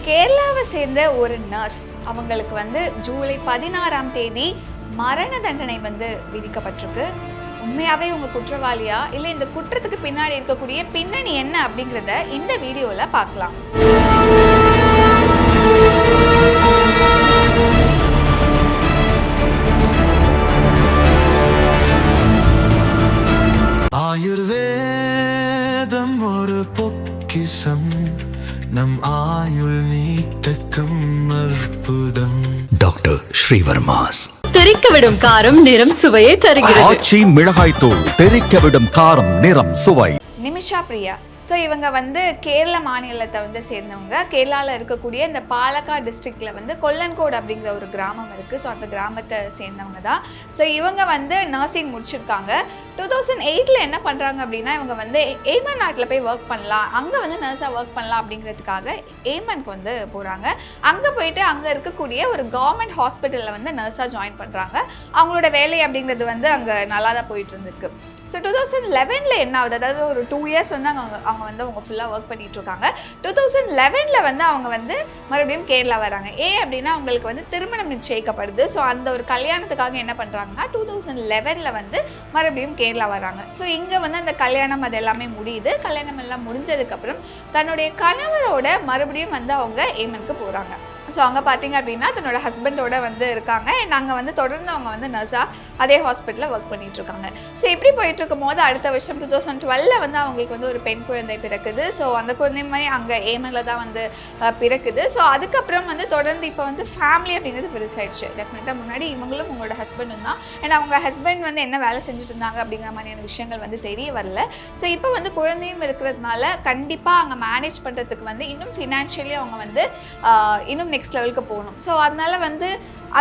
கேரளாவை சேர்ந்த ஒரு நர்ஸ் அவங்களுக்கு ஜூலை 16ஆம் தேதி மரண தண்டனை விதிக்கப்பட்டிருக்கு. உண்மையாவே உங்க குற்றவாளியா இல்ல இந்த குற்றத்துக்கு பின்னாடி இருக்கக்கூடிய பின்னணி என்ன அப்படிங்கறத இந்த வீடியோல பார்க்கலாம். ஆயுர்வேதம் ஒரு பொக்கிஷம், நம் ஆயுள் நீட்டக்கும் அற்புதம். டாக்டர் ஸ்ரீவர்மாஸ். தெறிக்கவிடும் காரம் நிறம் சுவையை தருகிறது. ஆச்சி மிளகாய் தூள் தெறிக்கவிடும் காரம் நிறம் சுவை. நிமிஷா பிரியா. ஸோ இவங்க கேரள மாநிலத்தை சேர்ந்தவங்க. கேரளாவில் இருக்கக்கூடிய இந்த பாலக்காடு டிஸ்ட்ரிக்டில் கொல்லன்கோடு அப்படிங்கிற ஒரு கிராமம் இருக்குது. ஸோ அந்த கிராமத்தை சேர்ந்தவங்க தான். ஸோ இவங்க நர்சிங் முடிச்சிருக்காங்க. 2008 என்ன பண்ணுறாங்க அப்படின்னா இவங்க ஏமன் நாட்டில் போய் ஒர்க் பண்ணலாம், அங்கே நர்ஸாக ஒர்க் பண்ணலாம் அப்படிங்கிறதுக்காக ஏமனுக்கு போகிறாங்க. அங்கே போயிட்டு அங்கே இருக்கக்கூடிய ஒரு கவர்மெண்ட் ஹாஸ்பிட்டலில் நர்ஸாக ஜாயின் பண்ணுறாங்க. அவங்களோட வேலை அப்படிங்கிறது அங்கே நல்லா தான் போயிட்டு இருந்திருக்கு. ஸோ 2011 என்ன ஆகுது, அதாவது ஒரு 2 இயர்ஸ் அவங்க ஃபுல்லாக ஒர்க் பண்ணிட்டு இருக்காங்க. 2011 அவங்க மறுபடியும் கேரளா வராங்க. ஏன் அப்படின்னா அவங்களுக்கு திருமணம் நிச்சயிக்கப்படுது. ஸோ அந்த ஒரு கல்யாணத்துக்காக என்ன பண்ணுறாங்கன்னா 2011 மறுபடியும் கேரளா வராங்க. ஸோ இங்கே அந்த கல்யாணம் அது எல்லாமே முடியுது. கல்யாணம் எல்லாம் முடிஞ்சதுக்கப்புறம் தன்னுடைய கணவரோட மறுபடியும் அவங்க ஏமனுக்கு போகிறாங்க. ஸோ அங்கே பார்த்தீங்க அப்படின்னா தன்னோட ஹஸ்பண்டோட இருக்காங்க. அண்ட் அங்கே தொடர்ந்து அவங்க நர்ஸாக அதே ஹாஸ்பிட்டலில் ஒர்க் பண்ணிட்டு இருக்காங்க. ஸோ இப்படி போயிட்டு இருக்கும் போது அடுத்த வருஷம் 2012 அவங்களுக்கு ஒரு பெண் குழந்தை பிறக்குது. ஸோ அந்த குழந்தையுமே அங்கே ஏமனில் தான் பிறக்குது. ஸோ அதுக்கப்புறம் தொடர்ந்து இப்போ ஃபேமிலி அப்படிங்கிறது பெருசாயிடுச்சு. டெஃபினட்டாக முன்னாடி இவங்களும் உங்களோட ஹஸ்பண்டும் தான். அண்ட் அவங்க ஹஸ்பண்ட் என்ன வேலை செஞ்சுட்டு இருந்தாங்க அப்படிங்கிற மாதிரியான விஷயங்கள் தெரிய வரல. ஸோ இப்போ குழந்தையும் இருக்கிறதுனால கண்டிப்பாக அங்கே மேனேஜ் பண்ணுறதுக்கு இன்னும் ஃபினான்ஷியலி அவங்க இன்னும் நெக்ஸ்ட் லெவலுக்கு போகணும். ஸோ அதனால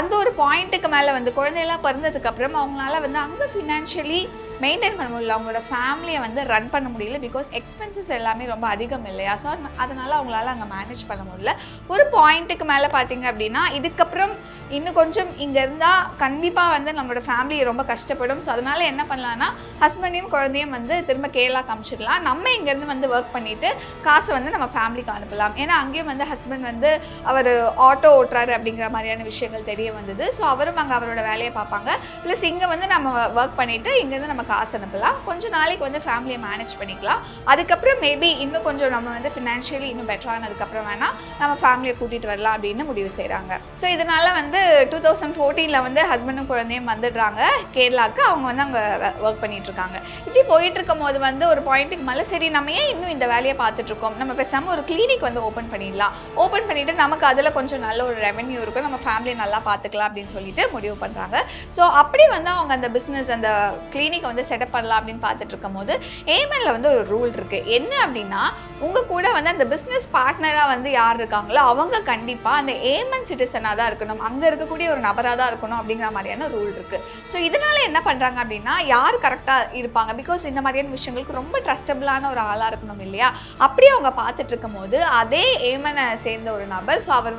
அந்த ஒரு பாயிண்ட்டுக்கு மேலே குழந்தையெல்லாம் பிறந்ததுக்கப்புறம் அவங்களால அங்கே ஃபினான்ஷியலி மெயின்டைன் பண்ண முடியல, அவங்களோட ஃபேமிலியை ரன் பண்ண முடியல. பிகாஸ் எக்ஸ்பென்சஸ் எல்லாமே ரொம்ப அதிகம் இல்லையா. ஸோ அதனால் அவங்களால அங்கே மேனேஜ் பண்ண முடியல. ஒரு பாயிண்ட்டுக்கு மேலே பார்த்தீங்க அப்படின்னா இதுக்கப்புறம் இன்னும் கொஞ்சம் இங்கே இருந்தால் கண்டிப்பாக நம்மளோட ஃபேமிலி ரொம்ப கஷ்டப்படும். ஸோ அதனால் என்ன பண்ணலான்னா ஹஸ்பண்டையும் குழந்தையும் திரும்ப கேரளா காமிச்சிடலாம். நம்ம இங்கேருந்து ஒர்க் பண்ணிவிட்டு காசை நம்ம ஃபேமிலிக்கு அனுப்பலாம். ஏன்னா அங்கேயும் ஹஸ்பண்ட் அவர் ஆட்டோ ஓட்டுறாரு அப்படிங்கிற மாதிரியான விஷயங்கள் தெரிய வந்தது. ஸோ அவரும் அங்கே அவரோட வேலையை பார்ப்பாங்க. ப்ளஸ் இங்கே நம்ம ஒர்க் பண்ணிவிட்டு இங்கேருந்து நம்ம காசு அனுப்பலாம். கொஞ்சம் நாளைக்கு ஃபேமிலியை மேனேஜ் பண்ணிக்கலாம். அதுக்கப்புறம் மேபி இன்னும் கொஞ்சம் நம்ம ஃபினான்ஷியலி இன்னும் பெட்டர் ஆனதுக்கப்புறம் வேணால் நம்ம ஃபேமிலியை கூட்டிகிட்டு வரலாம் அப்படின்னு முடிவு செய்கிறாங்க. ஸோ இதனால் 2014 ஹஸ்பண்டும் குழந்தையும் வந்துடுறாங்க கேரளாவுக்கு. அவங்க அங்கே ஒர்க் பண்ணிட்டு இருக்காங்க. இப்படி போயிட்டு இருக்கும் போது ஒரு பாயிண்ட்டுக்கு மேலே சரி நம்ம ஏன் இன்னும் இந்த வேலையை பார்த்துட்டு இருக்கோம், நம்ம பேசாமல் ஒரு கிளினிக் ஓப்பன் பண்ணிடலாம். ஓப்பன் பண்ணிவிட்டு நமக்கு அதில் கொஞ்சம் நல்ல ஒரு ரெவென்யூ இருக்கும், நம்ம ஃபேமிலியை நல்லா பார்த்துக்கலாம் அப்படின்னு சொல்லிட்டு முடிவு பண்ணுறாங்க. ஸோ அப்படி அவங்க அந்த பிஸ்னஸ் அந்த கிளினிக்கை செட்டப் பண்ணலாம் அப்படின்னு பார்த்துட்டு இருக்கும் போது ஏமனில் ஒரு ரூல் இருக்குது. என்ன அப்படின்னா உங்கள் கூட அந்த பிஸ்னஸ் பார்ட்னராக யார் இருக்காங்களோ அவங்க கண்டிப்பாக அந்த ஏமன் சிட்டிசனாக தான் இருக்கணும், அங்கே இருக்கக்கூடிய ஒரு நபராக தான் இருக்கணும் அப்படிங்கிற மாதிரியான ரூல் இருக்குது. ஸோ இதனால் என்ன பண்ணுறாங்க அப்படின்னா யார் கரெக்டாக இருப்பாங்க, பிகாஸ் இந்த மாதிரியான விஷயங்களுக்கு ரொம்ப ட்ரஸ்டபிளான ஒரு ஆளாக இருக்கணும் இல்லையா. அப்படியே அவங்க பார்த்துட்டு இருக்கும் போது அதே ஏமனை சேர்ந்த ஒரு நபர், ஸோ அவர்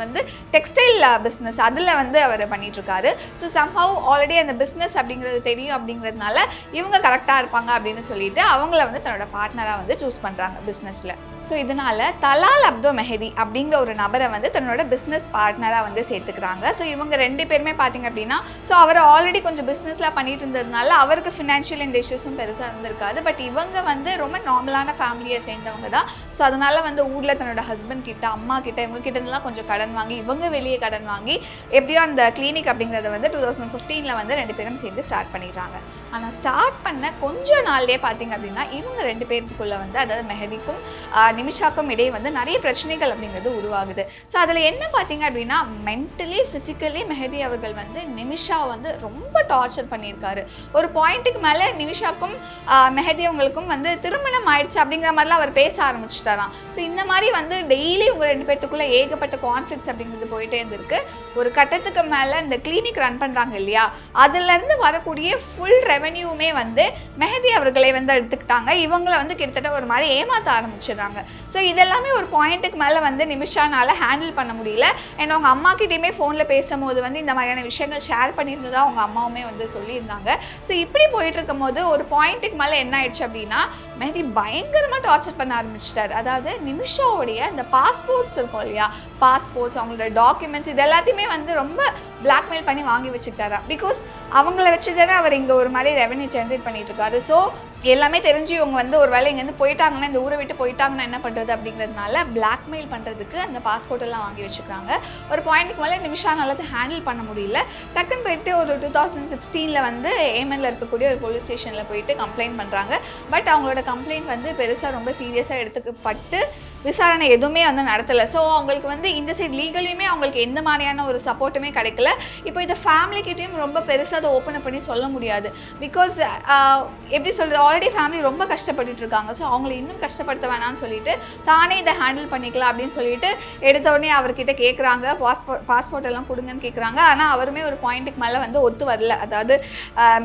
டெக்ஸ்டைல் பிஸ்னஸ் அதில் அவர் பண்ணிட்டு இருக்காரு. ஸோ சம்ஹவ் ஆல்ரெடி அந்த பிஸ்னஸ் அப்படிங்கிறது தெரியும் அப்படிங்கிறதுனால இவங்க கரெக்டாக இருப்பாங்க அப்படின்னு சொல்லிட்டு அவங்கள தன்னோட பார்ட்னராக சூஸ் பண்ணுறாங்க பிஸ்னஸில். ஸோ இதனால் தலால் அப்தோ மெஹதி அப்படிங்கிற ஒரு நபரை தன்னோட பிஸ்னஸ் பார்ட்னராக சேர்த்துக்கிறாங்க. ஸோ இவங்க 2 பேருமே பார்த்தீங்க அப்படின்னா ஸோ அவர் ஆல்ரெடி கொஞ்சம் பிஸ்னஸ்லாம் பண்ணிட்டு இருந்ததுனால அவருக்கு ஃபினான்ஷியல் இந்த இஷ்யூஸும் பெருசாக இருந்திருக்காது. பட் இவங்க ரொம்ப நார்மலான ஃபேமிலியை சேர்ந்தவங்க தான். ஸோ அதனால் ஊரில் தன்னோட ஹஸ்பண்ட் கிட்ட அம்மா கிட்ட இவங்க கிட்டலாம் கொஞ்சம் கடன் வாங்கி இவங்க வெளியே கடன் வாங்கி எப்படியோ அந்த கிளினிக் அப்படிங்கிறத 2015 2 பேரும் சேர்ந்து ஸ்டார்ட் பண்ணிடுறாங்க. ஆனால் ஸ்டார்ட் பண்ண கொஞ்சம் நாள்லேயே பார்த்தீங்க அப்படின்னா இவங்க 2 பேருக்குள்ளே அதாவது மெஹதிக்கும் நிமிஷாக்கும் இடையே நிறைய பிரச்சனைகள் அப்படிங்கிறது உருவாகுது. ஸோ அதில் என்ன பார்த்தீங்க அப்படின்னா மென்டலி ஃபிசிக்கலி மெஹதி அவர்கள் நிமிஷாவை ரொம்ப டார்ச்சர் பண்ணியிருக்காரு. ஒரு பாயிண்ட்டுக்கு மேலே நிமிஷாக்கும் மெஹதி அவங்களுக்கும் திருமணம் ஆயிடுச்சு அப்படிங்கிற மாதிரிலாம் அவர் பேச ஆரம்பிச்சுட்டாராம். ஸோ இந்த மாதிரி டெய்லி உங்கள் 2 பேர்த்துக்குள்ளே ஏகப்பட்ட கான்ஃப்ளிக்ஸ் அப்படிங்கிறது போயிட்டே இருந்திருக்கு. ஒரு கட்டத்துக்கு மேலே இந்த கிளினிக் ரன் பண்ணுறாங்க இல்லையா, அதுலேருந்து வரக்கூடிய ஃபுல் ரெவென்யூமே மெஹதி அவர்களை எடுத்துக்கிட்டாங்க. இவங்களை கிட்டத்தட்ட ஒரு மாதிரி ஏமாற்ற ஆரம்பிச்சிடுறாங்க. ஸோ இதெல்லாமே ஒரு பாயிண்ட்டுக்கு மேலே வந்து நிமிஷானால ஹேண்டில் பண்ண முடியல. அண்ட் அவங்க அம்மா கிட்டேயுமே ஃபோனில் பேசும்போது வந்து இந்த மாதிரியான விஷயங்கள் ஷேர் பண்ணியிருந்ததா அவங்க அம்மாவுமே வந்து சொல்லியிருந்தாங்க. ஸோ இப்படி போயிட்டு இருக்கும் போது ஒரு பாயிண்ட்டுக்கு மேலே என்ன ஆயிடுச்சு அப்படின்னா மெஹதி பயங்கரமாக டார்ச்சர் பண்ண ஆரம்பிச்சிட்டாரு. அதாவது நிமிஷாவுடைய இந்த பாஸ்போர்ட்ஸ் இருக்கும் இல்லையா, பாஸ்போர்ட்ஸ், அவங்களோட டாக்குமெண்ட்ஸ், இது எல்லாத்தையுமே வந்து ரொம்ப பிளாக்மெயில் பண்ணி வாங்கி வச்சுக்கிட்டாரா. பிகாஸ் அவங்கள வச்சு தானே அவர் இங்கே ஒரு மாதிரி ரெவன்யூ ஜென்ரேட் பண்ணிட்டு இருக்காரு. ஸோ எல்லாமே தெரிஞ்சு இவங்க வந்து ஒரு வேளை இங்கேருந்து போயிட்டாங்கன்னா, இந்த ஊரை விட்டு போயிட்டாங்கன்னா என்ன பண்ணுறது அப்படிங்கிறதுனால பிளாக்மெயில் பண்ணுறதுக்கு அந்த பாஸ்போர்ட் எல்லாம் வாங்கி வச்சுக்கிறாங்க. ஒரு பாயிண்ட்டுக்கு மேலே நிமிஷா நல்லா ஹேண்டில் பண்ண முடியல. டக்குன்னு போயிட்டு ஒரு 2016 வந்து ஏமனில் இருக்கக்கூடிய ஒரு போலீஸ் ஸ்டேஷனில் போயிட்டு கம்ப்ளைண்ட் பண்ணுறாங்க. பட் அவங்களோட கம்ப்ளைண்ட் வந்து பெருசாக ரொம்ப சீரியஸாக எடுத்துக்கப்பட்டு விசாரணை எதுவுமே வந்து நடத்தலை. ஸோ அவங்களுக்கு வந்து இந்த சைட் லீகலையுமே அவங்களுக்கு எந்த மாதிரியான ஒரு சப்போர்ட்டுமே கிடைக்கல. இப்போ இந்த ஃபேமிலிக்கிட்டையும் ரொம்ப பெருசாக அதை ஓப்பன் பண்ணி சொல்ல முடியாது. பிகாஸ் எப்படி சொல்கிறது, ஆல்ரெடி ஃபேமிலி ரொம்ப கஷ்டப்பட்டுட்டு இருக்காங்க. ஸோ அவங்களை இன்னும் கஷ்டப்படுத்த வேணாம்னு சொல்லிட்டு தானே இதை ஹேண்டில் பண்ணிக்கலாம் அப்படின்னு சொல்லிட்டு எடுத்தோடனே அவர்கிட்ட கேட்குறாங்க, பாஸ்போர்ட் எல்லாம் கொடுங்கன்னு கேட்குறாங்க. ஆனால் அவருமே ஒரு பாயிண்ட்டுக்கு மேலே வந்து ஒத்து வரல. அதாவது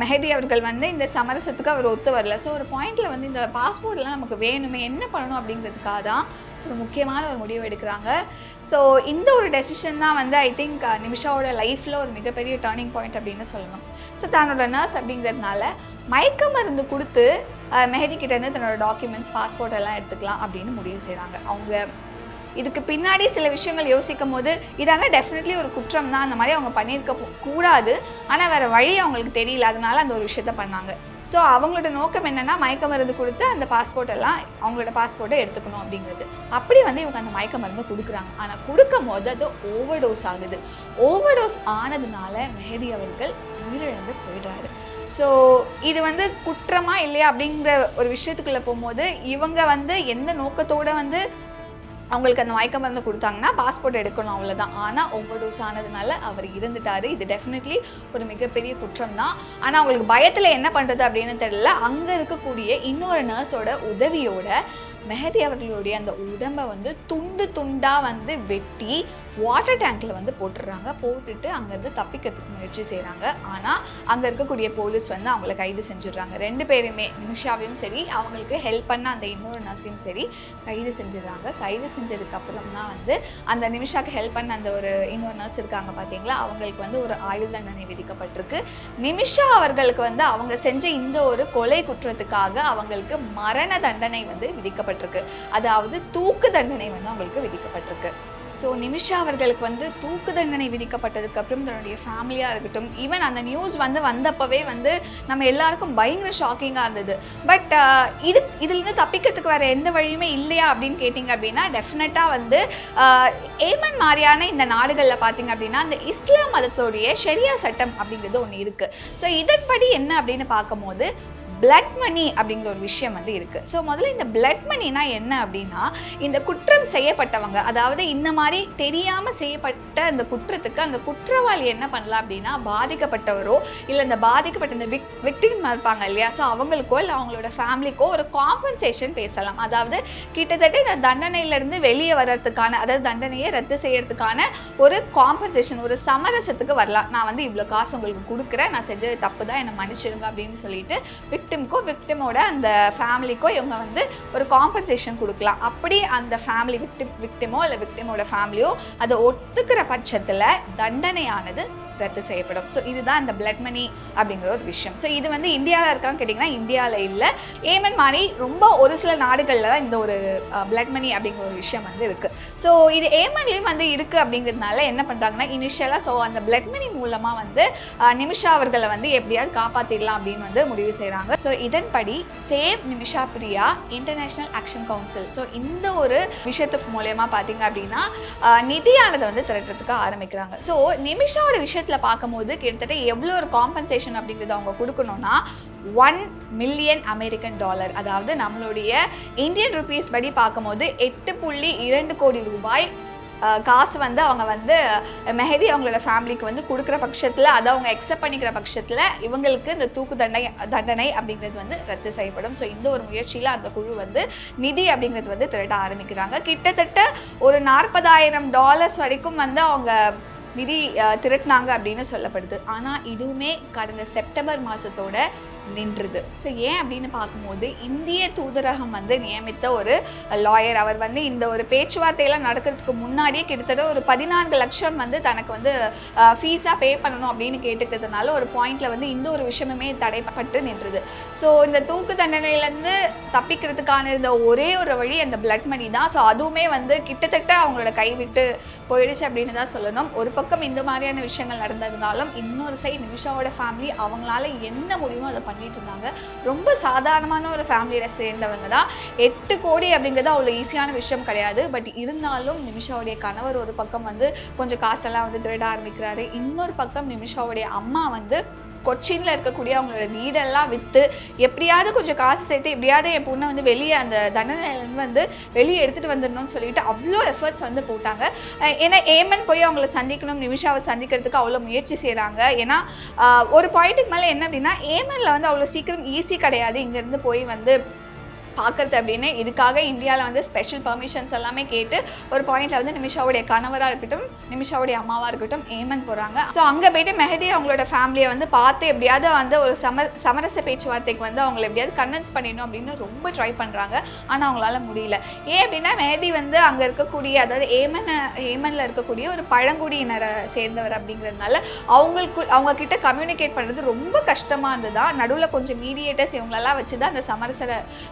மெஹதி அவர்கள் வந்து இந்த சமரசத்துக்கு அவர் ஒத்து வரல. ஸோ ஒரு பாயிண்டில் வந்து இந்த பாஸ்போர்ட்லாம் நமக்கு வேணுமே, என்ன பண்ணணும் அப்படிங்கிறதுக்காக தான் ஒரு முக்கியமான ஒரு முடிவு எடுக்கிறாங்க. ஸோ இந்த ஒரு டெசிஷன் தான் வந்து ஐ திங்க் நிமிஷாவோட லைஃப்பில் ஒரு மிகப்பெரிய டேர்னிங் பாயிண்ட் அப்படின்னு சொல்லணும். ஸோ தன்னோட நர்ஸ் அப்படிங்கிறதுனால மயக்க மருந்து கொடுத்து மெஹதி கிட்டேருந்து தன்னோட டாக்குமெண்ட்ஸ், பாஸ்போர்ட் எல்லாம் எடுத்துக்கலாம் அப்படின்னு முடிவு செய்கிறாங்க. அவங்க இதுக்கு பின்னாடி சில விஷயங்கள் யோசிக்கும் போது இதாங்க டெஃபினெட்லி ஒரு குற்றம் தான், அந்த மாதிரி அவங்க பண்ணியிருக்க கூடாது, ஆனால் வேறு வழி அவங்களுக்கு தெரியல, அதனால அந்த ஒரு விஷயத்த பண்ணாங்க. ஸோ அவங்களோட நோக்கம் என்னென்னா மயக்க மருந்து கொடுத்து அந்த பாஸ்போர்ட் எல்லாம் அவங்களோட பாஸ்போர்ட்டை எடுத்துக்கணும் அப்படிங்கிறது. அப்படி வந்து இவங்க அந்த மயக்க மருந்து கொடுக்குறாங்க. ஆனால் கொடுக்கும் போது அது ஓவர்டோஸ் ஆகுது. ஓவர்டோஸ் ஆனதுனால மெஹதி அவர்கள் உயிரிழந்து போயிடுறாரு. ஸோ இது வந்து குற்றமா இல்லையா அப்படிங்கிற ஒரு விஷயத்துக்குள்ளே போகும்போது இவங்க வந்து எந்த நோக்கத்தோடு வந்து அவங்களுக்கு அந்த மயக்க மருந்து கொடுத்தாங்கன்னா பாஸ்போர்ட் எடுக்கணும், அவ்வளோதான். ஆனால் ஓவர்டோஸ் ஆனதுனால அவர் இருந்துட்டார். இது டெஃபினெட்லி ஒரு மிகப்பெரிய குற்றம் தான். ஆனால் அவங்களுக்கு பயத்தில் என்ன பண்ணுறது அப்படின்னு தெரியல. அங்கே இருக்கக்கூடிய இன்னொரு நர்ஸோட உதவியோட மெஹதி அவர்களுடைய அந்த உடம்பை வந்து துண்டு துண்டாக வந்து வெட்டி வாட்டர் டேங்கில் வந்து போட்டுடுறாங்க. போட்டுட்டு அங்கேருந்து தப்பிக்கிறதுக்கு முயற்சி செய்கிறாங்க. ஆனால் அங்கே இருக்கக்கூடிய போலீஸ் வந்து அவங்கள கைது செஞ்சிடுறாங்க. 2 பேருமே, நிமிஷாவையும் சரி அவங்களுக்கு ஹெல்ப் பண்ண அந்த இன்னொரு நர்ஸையும் சரி கைது செஞ்சிடுறாங்க. கைது செஞ்சதுக்கப்புறம் தான் வந்து அந்த நிமிஷாவுக்கு ஹெல்ப் பண்ண அந்த ஒரு இன்னொரு நர்ஸ் இருக்காங்க பார்த்தீங்களா, அவங்களுக்கு வந்து ஒரு ஆயுள் தண்டனை விதிக்கப்பட்டிருக்கு. நிமிஷா அவர்களுக்கு வந்து அவங்க செஞ்ச இந்த ஒரு கொலை குற்றத்துக்காக அவங்களுக்கு மரண தண்டனை வந்து விதிக்கப்பட்டிருக்கு. அதாவது தூக்கு தண்டனை வந்து அவங்களுக்கு விதிக்கப்பட்டிருக்கு. ஸோ நிமிஷா அவர்களுக்கு வந்து தூக்கு தண்டனை விதிக்கப்பட்டதுக்கு அப்புறம் தன்னுடைய ஃபேமிலியாக இருக்கட்டும், ஈவன் அந்த நியூஸ் வந்து வந்தப்பவே வந்து நம்ம எல்லாருக்கும் பயங்கர ஷாக்கிங்காக இருந்தது. பட் இதுலேருந்து தப்பிக்கிறதுக்கு வேறு எந்த வழியுமே இல்லையா அப்படின்னு கேட்டிங்க அப்படின்னா டெஃபினட்டாக வந்து ஏமன் மாதிரியான இந்த நாடுகளில் பார்த்திங்க அப்படின்னா இந்த இஸ்லாம் மதத்தோடைய ஷரியா சட்டம் அப்படிங்கிறது ஒன்று இருக்குது. ஸோ இதன்படி என்ன அப்படின்னு பார்க்கும்போது பிளட் மணி அப்படிங்கிற ஒரு விஷயம் வந்து இருக்குது. ஸோ முதல்ல இந்த பிளட் மணினா என்ன அப்படின்னா, இந்த குற்றம் செய்யப்பட்டவங்க, அதாவது இந்த மாதிரி தெரியாமல் செய்யப்பட்ட அந்த குற்றத்துக்கு அந்த குற்றவாளி என்ன பண்ணலாம் அப்படின்னா, பாதிக்கப்பட்டவரோ இல்லை இந்த பாதிக்கப்பட்ட இந்த விக்டிம் இருப்பாங்க இல்லையா, ஸோ அவங்களுக்கோ இல்லை அவங்களோட ஃபேமிலிக்கோ ஒரு காம்பன்சேஷன் பேசலாம். அதாவது கிட்டத்தட்ட இந்த தண்டனையிலேருந்து வெளியே வர்றதுக்கான, அதாவது தண்டனையை ரத்து செய்யறதுக்கான ஒரு காம்பன்சேஷன், ஒரு சமரசத்துக்கு வரலாம். நான் வந்து இவ்வளோ காசு உங்களுக்கு கொடுக்குறேன், நான் செஞ்சது தப்பு தான், என்னை மன்னிச்சிடுங்க அப்படின்னு சொல்லிட்டு விக்டிம்க்கோ விக்டிமோட அந்த ஃபேமிலிக்கோ இவங்க வந்து ஒரு காம்பன்சேஷன் கொடுக்கலாம். அப்படி அந்த ஃபேமிலி விக்டிமோ இல்லை விக்டிமோட ஃபேமிலியோ அதை ஒத்துக்கிற பட்சத்தில் தண்டனையானது ரத்து செய்யப்படும். ஸோ இதுதான் இந்த பிளட் மணி அப்படிங்கிற ஒரு விஷயம். ஸோ இது வந்து இந்தியாவில் இருக்கான்னு கேட்டிங்கன்னா இந்தியாவில் இல்லை, ஏமன் மாதிரி ரொம்ப ஒரு சில நாடுகளில் தான் இந்த ஒரு பிளட் மணி அப்படிங்கிற ஒரு விஷயம் வந்து இருக்குது. ஸோ இது ஏமன்லேயும் வந்து இருக்குது அப்படிங்கிறதுனால என்ன பண்ணுறாங்கன்னா இனிஷியலாக ஸோ அந்த பிளட் மணி மூலமாக வந்து நிமிஷா அவர்களை வந்து எப்படியாவது காப்பாற்றிடலாம் அப்படின்னு வந்து முடிவு செய்கிறாங்க. ஸோ இதன்படி save Nimisha Priya international action council, so இந்த ஒரு விஷயத்துக்கு மூலயமா பார்த்தீங்க அப்படின்னா நிதியானதை வந்து திரட்டுறதுக்கு ஆரம்பிக்கிறாங்க. ஸோ நிமிஷாவோட விஷயத்தில் பார்க்கும்போது கிட்டத்தட்ட எவ்வளோ ஒரு காம்பன்சேஷன் அப்படிங்கிறது அவங்க கொடுக்கணும்னா $1 மில்லியன் அமெரிக்கன் டாலர், அதாவது நம்மளுடைய இந்தியன் ருபீஸ் படி பார்க்கும்போது 8.2 கோடி ரூபாய் காசு வந்து அவங்க வந்து மெஹதி அவங்களோட ஃபேமிலிக்கு வந்து கொடுக்குற பட்சத்தில், அதை அவங்க அக்செப்ட் பண்ணிக்கிற பட்சத்தில் இவங்களுக்கு இந்த தூக்கு தண்டனை அப்படிங்கிறது வந்து ரத்து செய்யப்படும். ஸோ இந்த ஒரு முயற்சியில் அந்த குழு வந்து நிதி அப்படிங்கிறது வந்து திரட்ட ஆரம்பிக்கிறாங்க. கிட்டத்தட்ட ஒரு $40,000 வரைக்கும் வந்து அவங்க நிதி திரட்டினாங்க அப்படின்னு சொல்லப்படுது. ஆனால் இதுவுமே கடந்த செப்டம்பர் மாதத்தோட நின்றுது. ஸோ ஏன் அப்படின்னு பார்க்கும்போது இந்திய தூதரகம் வந்து நியமித்த ஒரு லாயர், அவர் வந்து இந்த ஒரு பேச்சுவார்த்தையெல்லாம் நடக்கிறதுக்கு முன்னாடியே கிட்டத்தட்ட ஒரு 14 லட்சம் வந்து தனக்கு வந்து ஃபீஸாக பே பண்ணணும் அப்படின்னு கேட்டுக்கிறதுனால ஒரு பாயிண்ட்ல வந்து இந்த ஒரு விஷயமுமே தடைப்பட்டு நின்றுது. ஸோ இந்த தூக்கு தண்டனையிலேருந்து தப்பிக்கிறதுக்கான இருந்த ஒரே ஒரு வழி அந்த பிளட் மணி தான். ஸோ அதுவுமே வந்து கிட்டத்தட்ட அவங்களோட கைவிட்டு போயிடுச்சு அப்படின்னு தான் சொல்லணும். ஒரு பக்கம் இந்த மாதிரியான விஷயங்கள் நடந்திருந்தாலும் இன்னொரு சைடு நிமிஷாவோட ஃபேமிலி அவங்களால என்ன முடியுமோ அதை பண்ணிட்டு இருந்தாங்க. ரொம்ப சாதாரணமான ஒரு ஃபேமிலியில சேர்ந்தவங்க தான். 8 கோடி அப்படிங்கிறது அவ்வளோ ஈஸியான விஷயம் கிடையாது. பட் இருந்தாலும் நிமிஷாவுடைய கணவர் ஒரு பக்கம் வந்து கொஞ்சம் காசெல்லாம் வந்து திருட ஆரம்பிக்கிறாரு. இன்னொரு பக்கம் நிமிஷாவுடைய அம்மா வந்து கொச்சின்ல இருக்கக்கூடிய அவங்களோட வீடெல்லாம் விற்று எப்படியாவது கொஞ்சம் காசு சேர்த்து எப்படியாவது என் பொண்ணை வந்து வெளியே அந்த தண்டனையிலேருந்து வந்து வெளியே எடுத்துகிட்டு வந்துடணும்னு சொல்லிட்டு அவ்வளோ எஃபர்ட்ஸ் வந்து போட்டாங்க. ஏன்னா ஏமன் போய் அவங்கள சந்திக்கணும், நிமிஷாவை சந்திக்கிறதுக்கு அவ்வளோ முயற்சி செய்கிறாங்க. ஏன்னா ஒரு பாயிண்ட்டுக்கு மேலே என்ன அப்படின்னா ஏமனில் வந்து அவ்வளோ சீக்கிரம் ஈஸி கிடையாது இங்கேருந்து போய் வந்து பார்க்குறது அப்படின்னு. இதுக்காக இந்தியாவில் வந்து ஸ்பெஷல் பர்மிஷன்ஸ் எல்லாமே கேட்டு ஒரு பாயிண்ட்ல வந்து நிமிஷாவுடைய கணவராக இருக்கட்டும் நிமிஷாவுடைய அம்மாவாக இருக்கட்டும் ஏமன் போகிறாங்க. ஸோ அங்கே போயிட்டு மெஹதி அவங்களோட ஃபேமிலியை வந்து பார்த்து எப்படியாவது வந்து ஒரு சமரச பேச்சுவார்த்தைக்கு வந்து அவங்களை எப்படியாவது கன்வின்ஸ் பண்ணிடணும் அப்படின்னு ரொம்ப ட்ரை பண்ணுறாங்க. ஆனால் அவங்களால முடியல. ஏன் அப்படின்னா மெஹதி வந்து அங்கே இருக்கக்கூடிய அதாவது ஏமனில் இருக்கக்கூடிய ஒரு பழங்குடியினரை சேர்ந்தவர் அப்படிங்கிறதுனால அவங்க கிட்ட கம்யூனிகேட் பண்ணுறது ரொம்ப கஷ்டமாக இருந்ததா. நடுவில் கொஞ்சம் மீடியேட்டர்ஸ் இவங்களெல்லாம் வச்சு தான் அந்த சமரச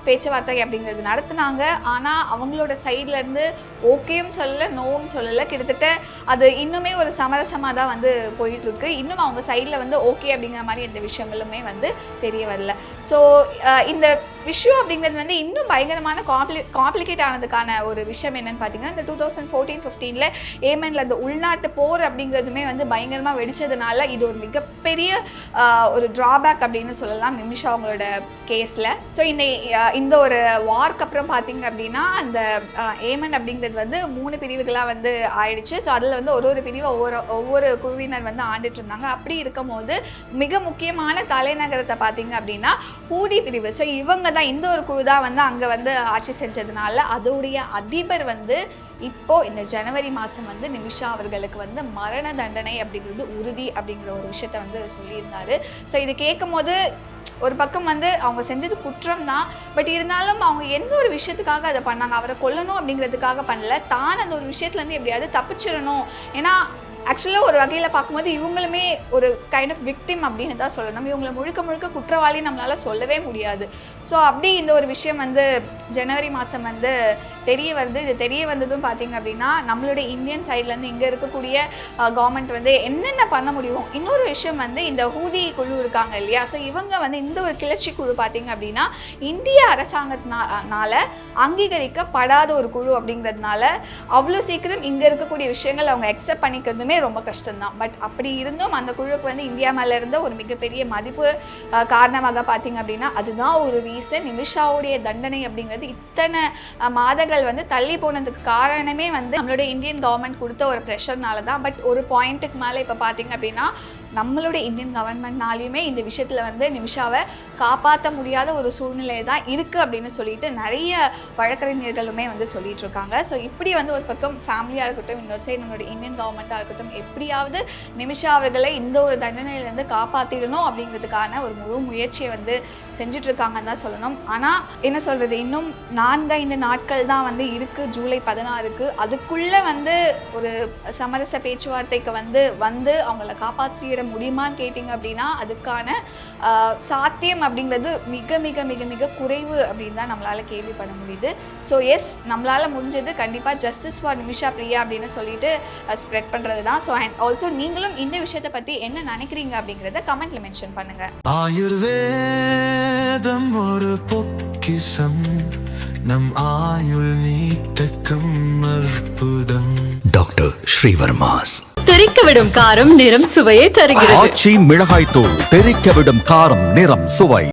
பேச்சுவார்த்தை அப்படிங்கிறது நடத்துனாங்க. ஆனால் அவங்களோட சைட்லேருந்து ஓகேயும் சொல்லலை நோவும் சொல்லலை. கிட்டத்தட்ட அது இன்னுமே ஒரு சமரசமாக தான் வந்து போயிட்டுருக்கு. இன்னும் அவங்க சைடில் வந்து ஓகே அப்படிங்கிற மாதிரி எந்த விஷயங்களுமே வந்து தெரிய வரல. ஸோ இந்த விஷயம் அப்படிங்கிறது வந்து இன்னும் பயங்கரமான காம்ப்ளிகேட் ஆனதுக்கான ஒரு விஷயம் என்னன்னு பார்த்தீங்கன்னா இந்த 2014-15 ஏமனில் இந்த உள்நாட்டு போர் அப்படிங்கிறதுமே வந்து பயங்கரமாக வெடிச்சதுனால இது ஒரு மிகப்பெரிய ஒரு ட்ராபேக் அப்படின்னு சொல்லலாம் நிமிஷா அவங்களோட கேஸில். ஸோ இந்த ஒரு வார்க்கு அப்புறம் பார்த்தீங்க அப்படின்னா அந்த ஏமன் அப்படிங்கிறது வந்து 3 பிரிவுகளாக வந்து ஆயிடுச்சு. ஸோ அதில் வந்து ஒரு பிரிவு ஒவ்வொரு குழுவினர் வந்து ஆண்டுட்டு இருந்தாங்க. அப்படி இருக்கும் போது மிக முக்கியமான தலைநகரத்தை பார்த்தீங்க அப்படின்னா ஹூதி பிரிவு. ஸோ இவங்க தான் இந்த ஒரு குழு தான் வந்து அங்கே வந்து ஆட்சி செஞ்சதுனால அதோடைய அதிபர் வந்து இப்போ இந்த ஜனவரி மாதம் வந்து நிமிஷா அவர்களுக்கு வந்து மரண தண்டனை அப்படிங்கிறது உறுதி அப்படிங்கிற ஒரு விஷயத்த வந்து சொல்லியிருந்தாரு. ஸோ இது கேட்கும் போது ஒரு பக்கம் வந்து அவங்க செஞ்சது குற்றம் தான். பட் இருந்தாலும் அவங்க எந்த ஒரு விஷயத்துக்காக அதை பண்ணாங்க, அவரை கொல்லணும் அப்படிங்கிறதுக்காக பண்ணல, தான் அந்த ஒரு விஷயத்துலேருந்து எப்படியாவது தப்பிச்சிடணும். ஏன்னா ஆக்சுவலாக ஒரு வகையில் பார்க்கும்போது இவங்களுமே ஒரு கைண்ட் ஆஃப் விக்டிம் அப்படின்னு தான் சொல்லணும். இவங்களை முழுக்க குற்றவாளி நம்மளால் சொல்லவே முடியாது. ஸோ அப்படி இந்த ஒரு விஷயம் வந்து ஜனவரி மாதம் வந்து தெரிய வருது. இது தெரிய வந்ததும் பார்த்தீங்க அப்படின்னா நம்மளுடைய இந்தியன் சைட்லேருந்து இங்கே இருக்கக்கூடிய கவர்மெண்ட் வந்து என்னென்ன பண்ண முடியும். இன்னொரு விஷயம் வந்து இந்த ஹூதி குழு இருக்காங்க இல்லையா, ஸோ இவங்க வந்து இந்த ஒரு கிளர்ச்சி குழு பார்த்தீங்க அப்படின்னா இந்திய அரசாங்கத்தினால அங்கீகரிக்கப்படாத ஒரு குழு அப்படிங்கிறதுனால அவ்வளோ சீக்கிரம் இங்கே இருக்கக்கூடிய விஷயங்கள் அவங்க அக்செப்ட் பண்ணிக்கிறதுமே ரொம்ப கஷ்டம்தான். பட் அப்படி இருந்தும் அந்த குழுவுக்கு வந்து இந்தியா மேல இருந்த ஒரு மிகப்பெரிய மதிப்பு காரணமாக பார்த்தீங்க அப்படின்னா அதுதான் ஒரு ரீசன். நிமிஷாவுடைய தண்டனை அப்படிங்கிறது இத்தனை மாதங்கள் வந்து தள்ளி போனதுக்கு காரணமே வந்து நம்மளுடைய இந்தியன் கவர்மெண்ட் கொடுத்த ஒரு ப்ரெஷர்னால தான். பட் ஒரு பாயிண்ட்டுக்கு மேலே இப்போ பார்த்தீங்க அப்படின்னா நம்மளுடைய இந்தியன் கவர்மெண்ட்னாலையுமே இந்த விஷயத்தில் வந்து நிமிஷாவை காப்பாற்ற முடியாத ஒரு சூழ்நிலை தான் இருக்குது அப்படின்னு சொல்லிட்டு நிறைய வழக்கறிஞர்களுமே வந்து சொல்லிட்டு இருக்காங்க. ஸோ இப்படி வந்து ஒரு பக்கம் ஃபேமிலியாக இருக்கட்டும் இன்னொரு சைடு நம்மளுடைய இந்தியன் கவர்மெண்ட்டாக இருக்கட்டும் எப்படியாவது நிமிஷா அவர்களை இந்த ஒரு தண்டனையிலேருந்து காப்பாற்றிடணும் அப்படிங்கிறதுக்கான ஒரு முழு முயற்சியை வந்து செஞ்சுட்டு இருக்காங்கன்னு தான் சொல்லணும். ஆனால் என்ன சொல்கிறது, இன்னும் 4-5 நாட்கள் தான் வந்து இருக்குது ஜூலை 16க்கு. அதுக்குள்ளே வந்து ஒரு சமரச பேச்சுவார்த்தைக்கு வந்து அவங்கள காப்பாற்றிட முடியுமான்னு கேட்டிங்க அப்படின்னா அதுக்கான சாத்தியம் அப்படிங்கிறது மிக மிக மிக மிக குறைவு அப்படின்னு தான் நம்மளால் கேள்விப்பட முடியுது. ஸோ எஸ், நம்மளால் முடிஞ்சது கண்டிப்பாக ஜஸ்டிஸ் ஃபார் நிமிஷா பிரியா அப்படின்னு சொல்லிட்டு ஸ்ப்ரெட் பண்ணுறது தான். ஸோ அண்ட் ஆல்சோ நீங்களும் இந்த விஷயத்தை பற்றி என்ன நினைக்கிறீங்க அப்படிங்கிறத கமெண்ட்ல மென்ஷன் பண்ணுங்கள். ஆயுர்வேதம் ஒரு பொக்கிஷம் நம் ஆயுள் நீட்டக்கும் அற்புதம். டாக்டர் ஸ்ரீவர்மாஸ் தெறிக்க விடும் காரம் நிறம் சுவையை தருகிறது. ஆச்சி மிளகாய் தூள் தெறிக்க விடும் காரம் நிறம் சுவை.